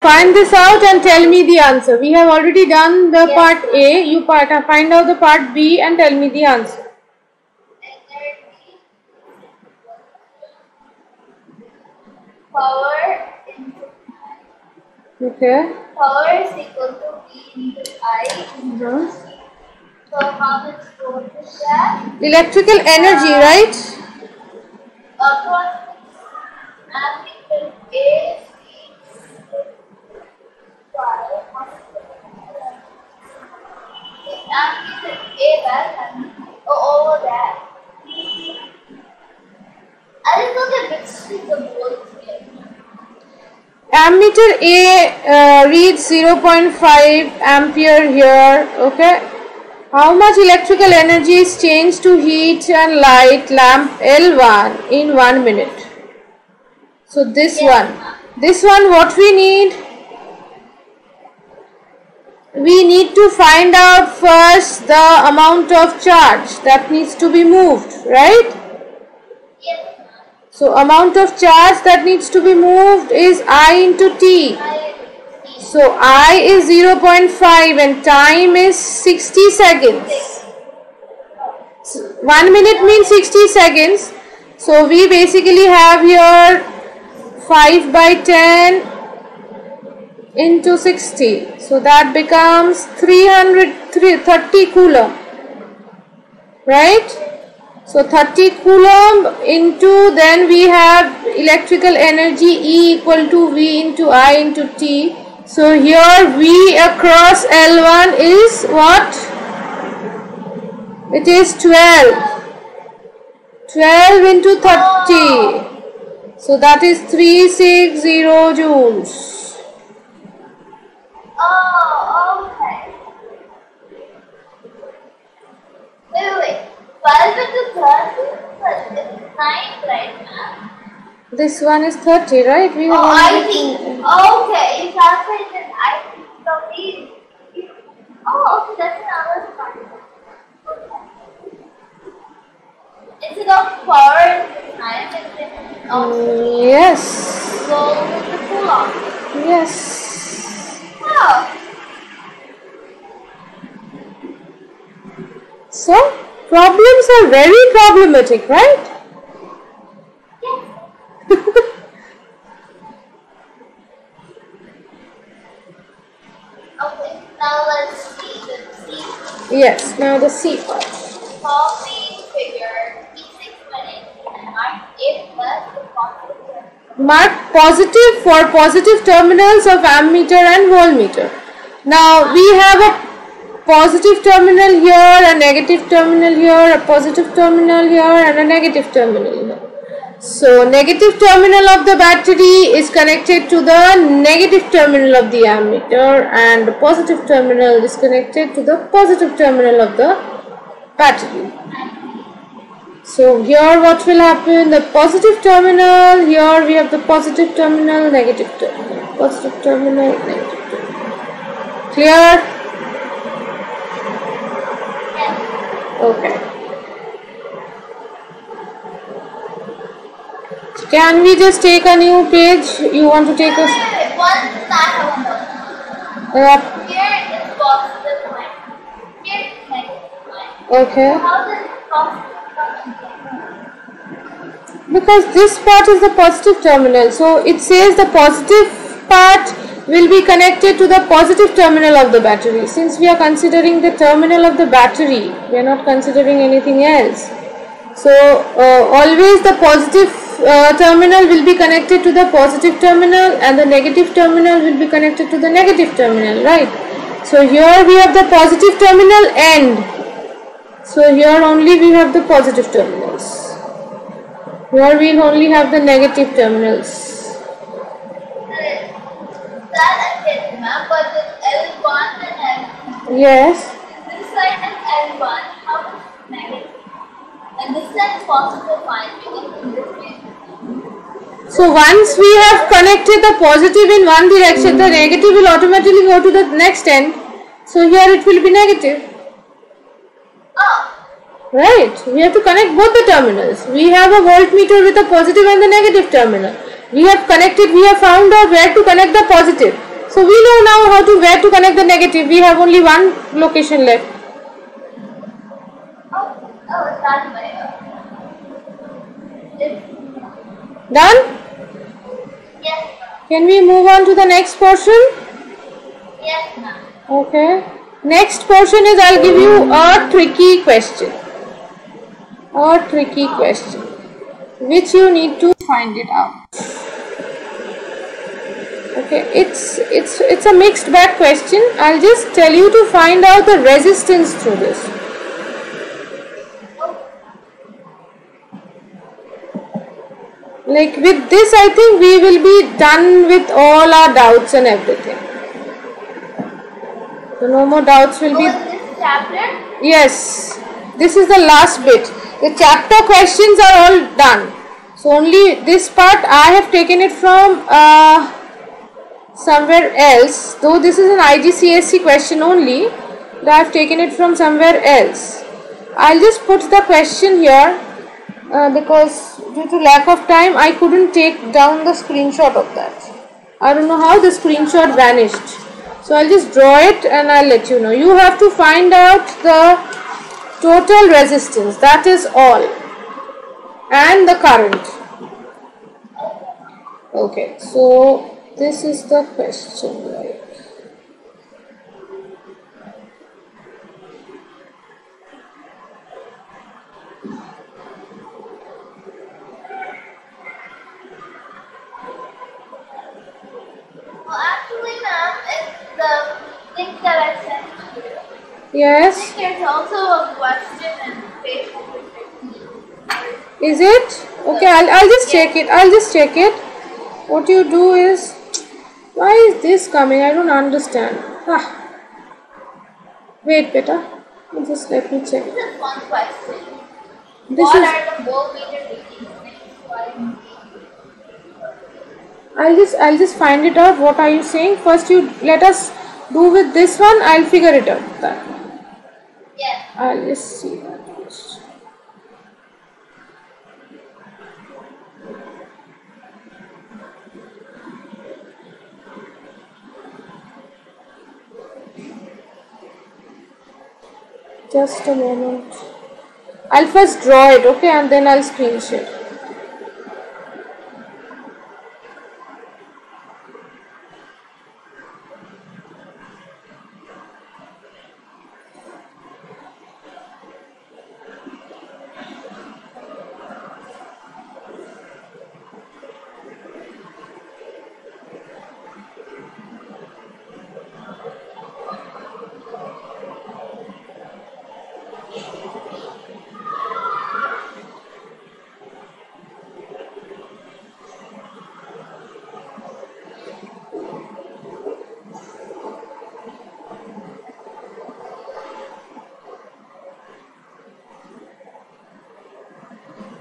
find this out and tell me the answer. We have already done the part A. You find out the part B and tell me the answer. Power into I. Okay. Power is equal to V into I. So how much volt is that? Electrical energy, right? Ammeter A ammeter A back over that. I don't know the mixed with the volts here. Ammeter A reads 0.5 ampere here. Okay. How much electrical energy is changed to heat and light lamp L1 in 1 minute? So this one, what we need? We need to find out first the amount of charge that needs to be moved, right? Yes. So amount of charge that needs to be moved is I into T. So I is 0.5 and time is 60 seconds. 1 minute means 60 seconds. So we basically have here 5 by 10 into 60. So that becomes 30 coulomb. Right? So 30 coulomb into, then we have electrical energy E equal to V into I into T. So here V across L1 is what? It is 12. 12 into 30. So that is 360 joules. Oh, okay. Wait. 12 into 30 is 9, right, ma'am? This one is 30, right? We have I think. Okay, you calculated. I think so. Okay, that's another part. Instead of power into time, it's also yes. go with the coulomb. Yes. Oh. So problems are very problematic, right? Yes. Okay, now let's see the C. Yes, now the C part. Solve the figure P618 and mark A plus the positive term. Mark positive for positive terminals of ammeter and voltmeter. Now we have a positive terminal here, a negative terminal here, a positive terminal here and a negative terminal here. So negative terminal of the battery is connected to the negative terminal of the ammeter and the positive terminal is connected to the positive terminal of the battery. So here what will happen? The positive terminal, here we have the positive terminal, negative terminal, positive terminal, negative terminal. Clear? Okay. Can we just take a new page? You want to take us? One time. Here is positive line. Here is negative line. Okay. How does positive come into? Because this part is the positive terminal. So it says the positive part will be connected to the positive terminal of the battery. Since we are considering the terminal of the battery, we are not considering anything else. So always the positive terminal will be connected to the positive terminal and the negative terminal will be connected to the negative terminal, right? So here we have the positive terminal end. So here only we have the positive terminals. Here we will only have the negative terminals. That I get, ma'am, but the L1 and L2. Yes. This side is L1, how much is negative? And this side positive line because in this way. So once we have connected the positive in one direction, the negative will automatically go to the next end. So here it will be negative. Oh. Right. We have to connect both the terminals. We have a voltmeter with a positive and the negative terminal. We have connected, we have found out where to connect the positive. So we know now where to connect the negative. We have only one location left. Done. Done? Yes. Can we move on to the next portion? Yes, ma'am. Okay. Next portion is I'll give you a tricky question. A tricky question, which you need to find it out. Okay, it's a mixed bag question. I'll just tell you to find out the resistance through this. Like with this, I think we will be done with all our doubts and everything. So no more doubts will be. This chapter? Yes, this is the last bit. The chapter questions are all done. So only this part I have taken it from somewhere else. Though this is an IGCSE question only, but I have taken it from somewhere else. I'll just put the question here because due to lack of time I couldn't take down the screenshot of that. I don't know how the screenshot vanished. So I'll just draw it and I'll let you know. You have to find out the total resistance, that is all, and the current. Okay, so this is the question, right? Well, actually, ma'am, it's the link that I sent you. Yes. I think there's also a question in page 115. Is it? Okay, I'll just check it. I'll just check it. What you do is, why is this coming? I don't understand. Wait, beta. Just let me check. This is one question. This What is. are the voltmeter readings? I'll just find it out. What are you saying? First, you let us do with this one. I'll figure it out. That. Yes. I'll just see that first. Just a moment. I'll first draw it, okay, and then I'll screen share.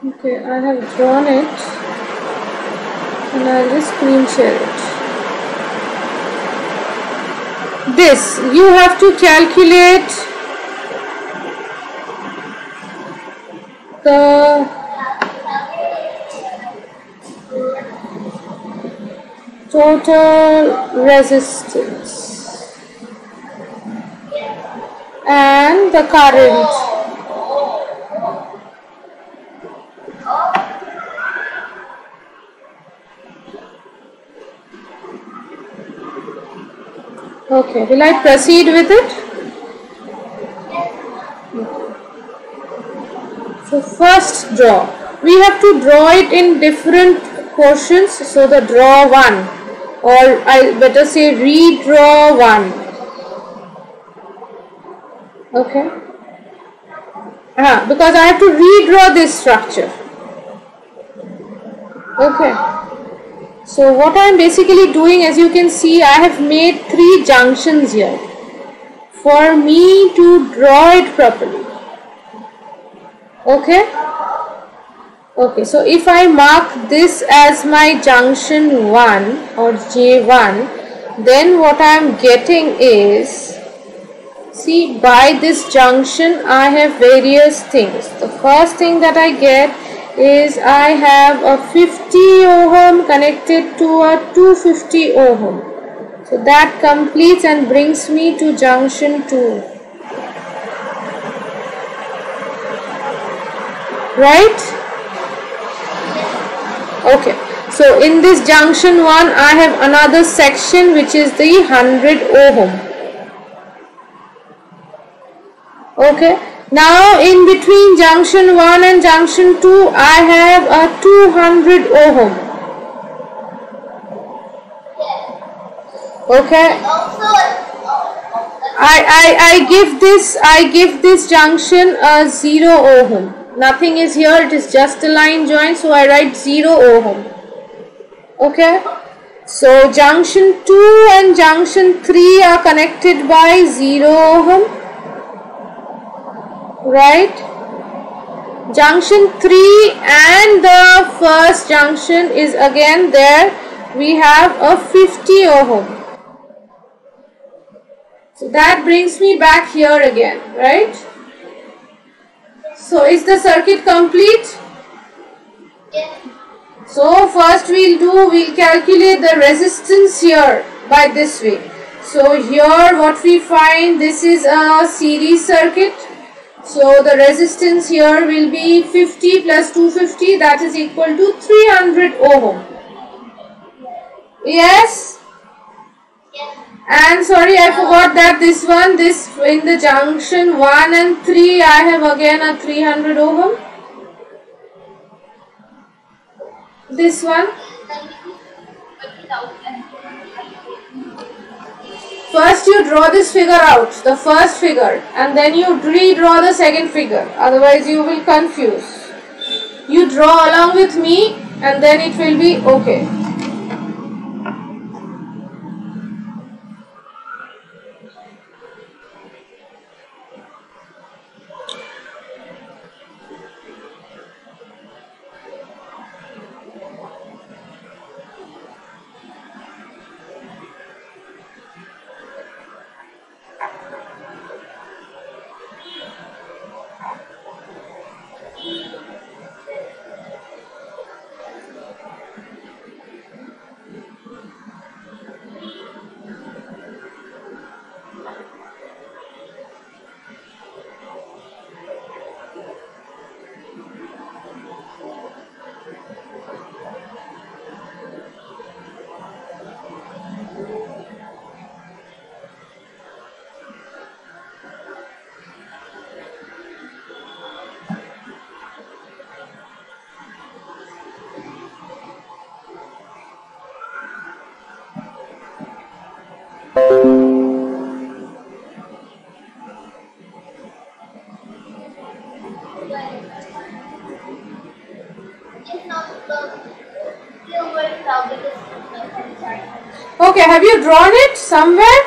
Okay, I have drawn it and I'll just screen share it. This, you have to calculate the total resistance and the current. Okay, will I proceed with it? So first draw. We have to draw it in different portions. So the draw one, or I better say redraw one. Okay. Because I have to redraw this structure. Okay. So what I am basically doing, as you can see, I have made 3 junctions here for me to draw it properly. Okay. Okay, so if I mark this as my junction 1 or J1, then what I am getting is, see, by this junction I have various things. The first thing that I get is I have a 50 ohm connected to a 250 ohm. So that completes and brings me to junction 2. Right? Okay. So in this junction 1 I have another section which is the 100 ohm. Okay. Now in between junction 1 and junction 2 I have a 200 ohm. Okay. I give this junction a 0 ohm. Nothing is here, it is just a line joint, so I write 0 ohm. Okay. So junction 2 and junction 3 are connected by 0 ohm. Right. Junction 3 and the first junction is again there. We have a 50 ohm. So that brings me back here again, right? So is the circuit complete? Yes. So first we'll calculate the resistance here by this way. So here what we find, this is a series circuit. So the resistance here will be 50 plus 250, that is equal to 300 ohm. Yes? Yes. And sorry, I forgot that this in the junction 1 and 3 I have again a 300 ohm. This one. First you draw this figure out, the first figure, and then you redraw the second figure, otherwise you will confuse. You draw along with me and then it will be okay. Okay, have you drawn it somewhere?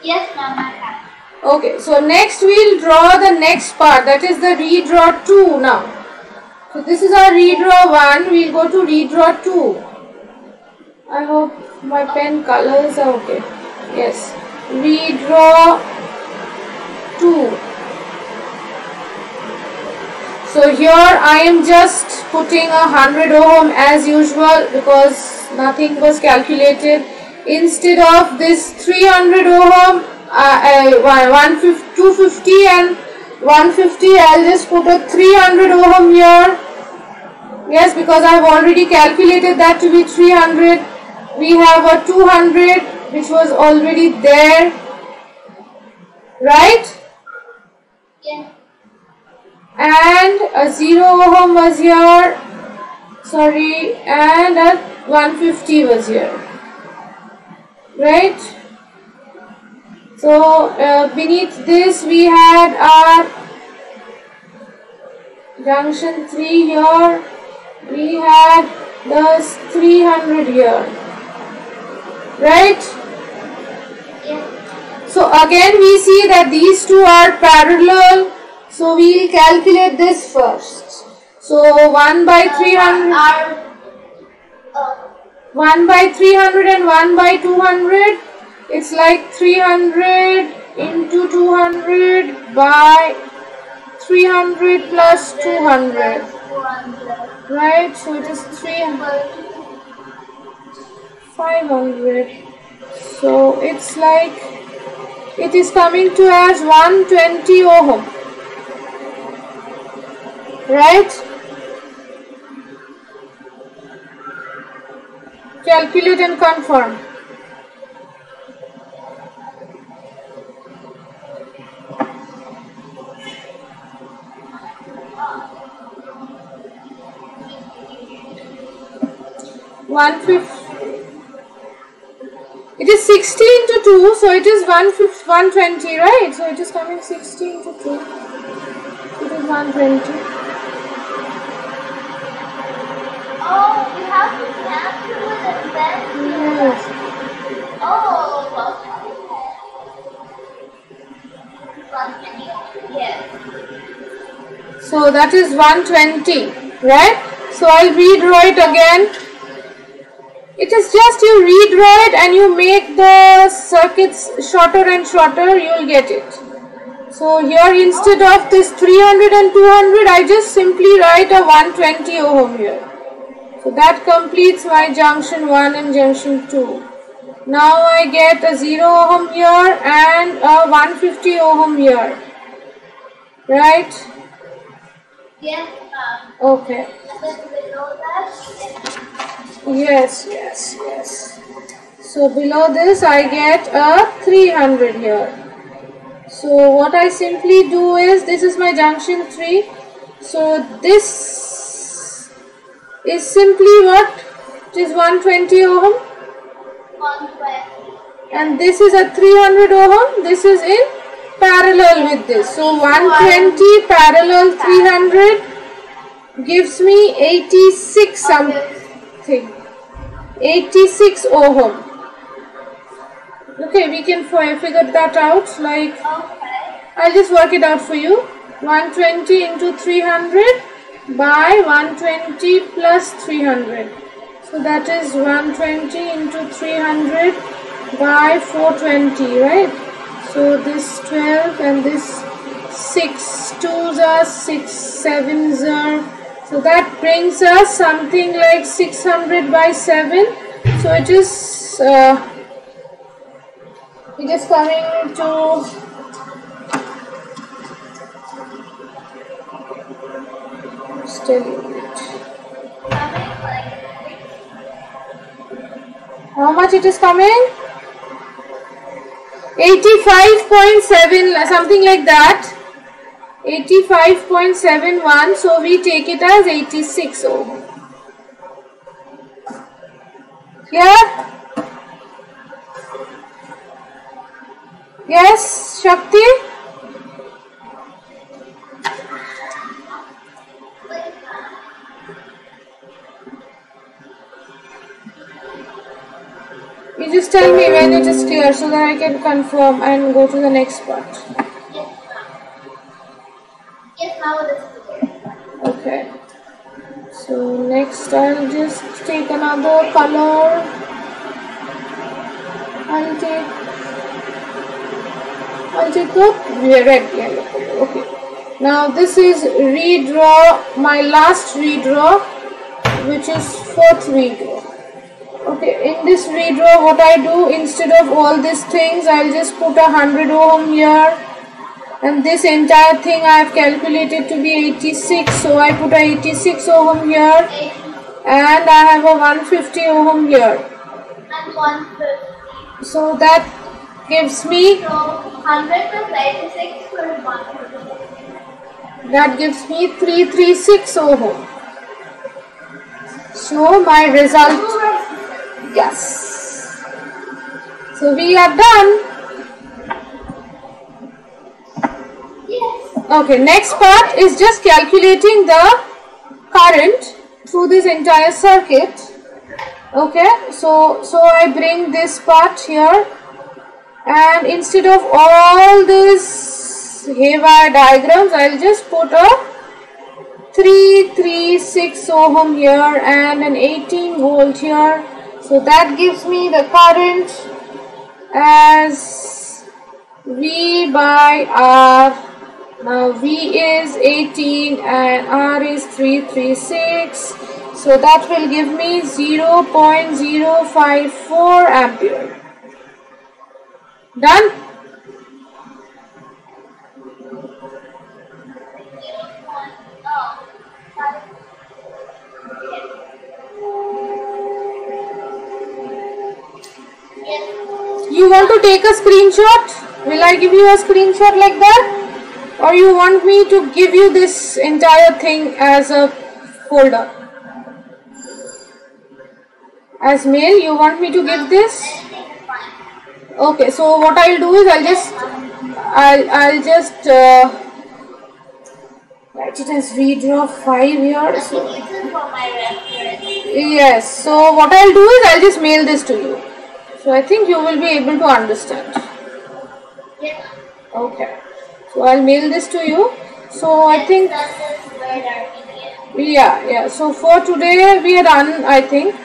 Yes, ma'am, I have. Okay, so next we'll draw the next part, that is the redraw 2 now. So this is our redraw 1, we'll go to redraw 2. I hope my pen colors are okay. Yes, redraw 2. So here I am just putting 100 ohm as usual because nothing was calculated. Instead of this 300 ohm, 250 and 150, I'll just put a 300 ohm here. Yes, because I have already calculated that to be 300. We have a 200 which was already there, right? Yes. And a 0 ohm was here, sorry, and a 150 was here, right? So beneath this we had our junction 3 here, we had the 300 here, right? Yes. So again we see that these two are parallel. So we will calculate this first. So 1 by 300, 1 by 300 and 1 by 200. It's like 300 into 200 by 300 plus 200. Right? So it is 500. So it's like it is coming to as 120 ohm, right? Calculate and confirm. It is 60 into 2, so it is 120, right? So it is coming 60 into 2. It is 120. Oh, you have to cancel it and then. Yes. Oh, yes. So that is 120, right? So I'll redraw it again. It is just you redraw it and you make the circuits shorter and shorter, you will get it. So here instead of this 300 and 200, I just simply write a 120 ohm here. So that completes my junction 1 and junction 2. Now I get a 0 ohm here and a 150 ohm here. Right? Yes, okay. And then below that, Yes. So below this I get a 300 here. So what I simply do is, this is my junction 3. So this is simply what? It is 120 ohm. 120. And this is a 300 ohm. This is in parallel with this. So 120 parallel 300 gives me 86 something. 86 ohm. Okay, we can figure that out. Like, Okay. I'll just work it out for you. 120 into 300 by 120 plus 300. So that is 120 into 300 by 420, right? So this 12 and this 6 2s are 6 7s are. So that brings us something like 600 by 7. So it is coming to how much it is coming? 85.7, something like that. 85.71, so we take it as 86 ohm. Clear? Yes, Shakti? You just tell me when it is clear so that I can confirm and go to the next part. Yes, now it is clear. Okay. So next I'll just take another color. I'll take the red yellow color. Okay. Now this is redraw, my last redraw, which is fourth redraw. Okay, in this redraw what I do, instead of all these things, I'll just put 100 ohm here, and this entire thing I have calculated to be 86, so I put a 86 ohm here, and I have a 150 ohm here. And 150. So that gives me, So 100 plus 86 for 150. that gives me 336 ohm. So my result, yes. So we are done. Yes. Okay, next part is just calculating the current through this entire circuit. Okay, so I bring this part here, and instead of all this haywire diagrams, I'll just put a 336 ohm here and an 18 volt here. So that gives me the current as V by R. Now V is 18 and R is 336. So that will give me 0.054 ampere. Done? You want to take a screenshot? Will I give you a screenshot like that? Or you want me to give you this entire thing as a folder? As mail, you want me to give this? Okay, so what I'll do is I'll just write it as redraw 5 here. So, yes, so what I'll do is I'll just mail this to you. So I think you will be able to understand. Okay, so I'll mail this to you. So I think, yeah, so for today we are done, I think.